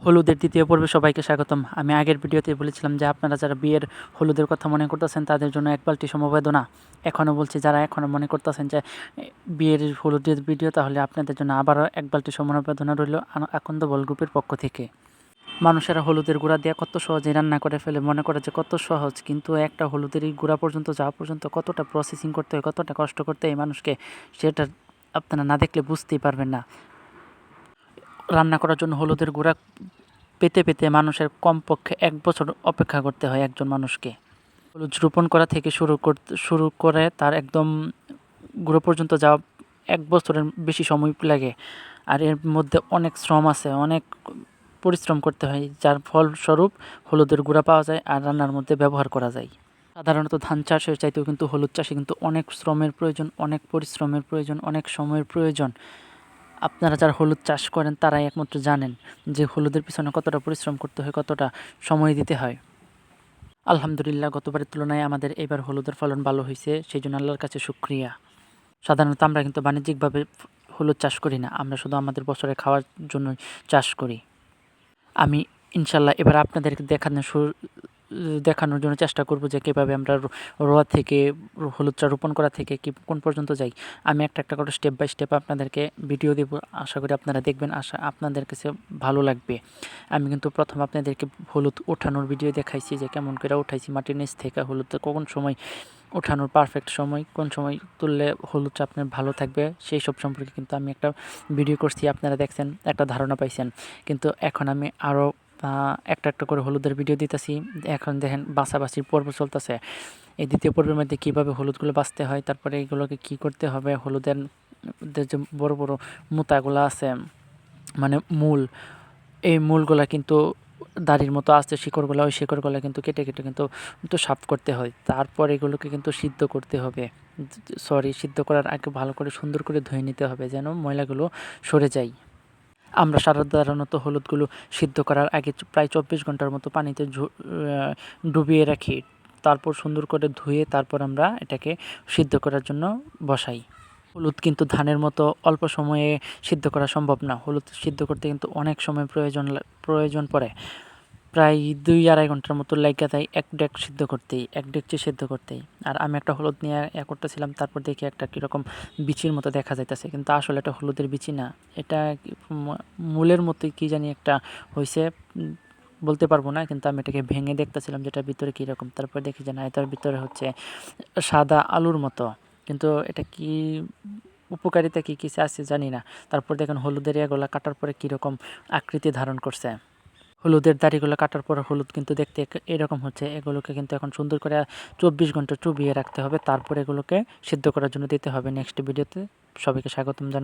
হলুদের দ্বিতীয় পর্বে সবাইকে স্বাগতম। আমি আগের ভিডিওতে বলেছিলাম যে আপনারা যারা বিয়ের হলুদের কথা মনে করতেছেন তাদের জন্য এক বালতি সমবেদনা। এখনও বলছি, যারা এখনও মনে করতেছেন যে বিয়ের হলুদের ভিডিও, তাহলে আপনাদের জন্য আবারও এক বালতি সমবেদনা রইল আকন্দ গ্রুপের পক্ষ থেকে। মানুষেরা হলুদের গুঁড়া দিয়ে কত সহজে রান্না করে ফেলে, মনে করে যে কত সহজ, কিন্তু একটা হলুদের এই গুঁড়া পর্যন্ত যাওয়া পর্যন্ত কতটা প্রসেসিং করতে হয়, কতটা কষ্ট করতে হয় মানুষকে, সেটা আপনারা না দেখলে বুঝতেই পারবেন না। রান্না করার জন্য হলুদের গুঁড়া পেতে পেতে মানুষের কমপক্ষে 1 বছর অপেক্ষা করতে হয় একজন মানুষকে। হলুদ রোপণ করা থেকে শুরু করে তার একদম গুঁড়ো পর্যন্ত যাওয়া 1 বছরের বেশি সময় লাগে। আর এর মধ্যে অনেক শ্রম আছে, অনেক পরিশ্রম করতে হয়, যার ফলস্বরূপ হলুদের গুঁড়া পাওয়া যায় আর রান্নার মধ্যে ব্যবহার করা যায়। সাধারণত ধান চাষের চাইতেও কিন্তু হলুদ চাষে কিন্তু অনেক শ্রমের প্রয়োজন, অনেক পরিশ্রমের প্রয়োজন, অনেক সময়ের প্রয়োজন। আপনারা যারা হলুদ চাষ করেন তারাই একমাত্র জানেন যে হলুদের পিছনে কতটা পরিশ্রম করতে হয়, কতটা সময় দিতে হয়। আলহামদুলিল্লাহ, গতবারের তুলনায় আমাদের এবার হলুদের ফলন ভালো হয়েছে, সেই জন্য আল্লাহর কাছে শুকরিয়া। সাধারণত আমরা কিন্তু বাণিজ্যিকভাবে হলুদ চাষ করি না, আমরা শুধু আমাদের বছরে খাওয়ার জন্য চাষ করি। আমি ইনশাল্লাহ এবার আপনাদেরকে দেখানোর জন্য চেষ্টা করব যে কীভাবে আমরা রোয়া থেকে হলুদটা রোপণ করা থেকে কোন পর্যন্ত যাই। আমি একটা করে স্টেপ বাই স্টেপ আপনাদেরকে ভিডিও দেব, আশা করি আপনারা দেখবেন, আপনাদের কাছে ভালো লাগবে। আমি কিন্তু প্রথম আপনাদেরকে হলুদ ওঠানোর ভিডিও দেখাইছি, যে কেমন করে উঠাইছি মাটির নিচ থেকে হলুদ, কোন সময় ওঠানোর পারফেক্ট সময়, কোন সময় তুললে হলুদটা আপনার ভালো থাকবে, সেই সব সম্পর্কে কিন্তু আমি একটা ভিডিও করছি, আপনারা দেখছেন, একটা ধারণা পাইছেন। কিন্তু এখন আমি আরও একটা করে হলুদের ভিডিও দিতেছি। এখন দেখেন বাছাবাছির পর্ব চলতেছে। এই দ্বিতীয় পর্বের মধ্যে কীভাবে হলুদগুলো বাছতে হয়, তারপরে এগুলোকে কী করতে হবে, হলুদের যে বড় বড় মোতাগুলো আছে, মানে মূল, এই মূলগুলা কিন্তু দাড়ির মতো আছে, শিকড়গুলো, ওই শিকড়গুলো কিন্তু কেটে কিন্তু সাফ করতে হয়। তারপর এগুলোকে কিন্তু সিদ্ধ করতে হবে, সিদ্ধ করার আগে ভালো করে সুন্দর করে ধুয়ে নিতে হবে, যেন ময়লাগুলো সরে যায়। আমরা সাধারণত হলুদগুলো সিদ্ধ করার আগে প্রায় 24 ঘন্টার মতো পানিতে ডুবিয়ে রাখি। তারপর সুন্দর করে ধুয়ে তারপর আমরা এটাকে সিদ্ধ করার জন্য বসাই। হলুদ কিন্তু ধানের মতো অল্প সময়ে সিদ্ধ করা সম্ভব না। হলুদ সিদ্ধ করতে কিন্তু অনেক সময় প্রয়োজন পড়ে। প্রায় 2-2.5 ঘন্টার মতো লাগিয়ে দেয় এক ডেকচি সিদ্ধ করতেই। আর আমি একটা হলুদ নিয়ে করতেছিলাম, তারপর দেখি একটা কীরকম বিচির মতো দেখা যাইতেছে, কিন্তু আসলে এটা হলুদের বিচি না, এটা মূলের মতোই কী জানি একটা হয়েছে, বলতে পারবো না। কিন্তু আমি এটাকে ভেঙে দেখতেছিলাম যেটার ভিতরে কীরকম, তারপর দেখি যে না, এটার ভিতরে হচ্ছে সাদা আলুর মতো, কিন্তু এটা কি উপকারিতা কী কিছু আছে জানি না। তারপর দেখেন হলুদের এগুলা কাটার পরে কীরকম আকৃতি ধারণ করছে। হলুদের দাড়িগুলো কাটার পর হলুদ কিন্তু দেখতে এরকম হচ্ছে। এগুলোকে কিন্তু এখন সুন্দর করে 24 ঘন্টা চুবিয়ে রাখতে হবে, তারপর এগুলোকে সিদ্ধ করার জন্য দিতে হবে। নেক্সট ভিডিওতে সবাইকে স্বাগতম জানাবো।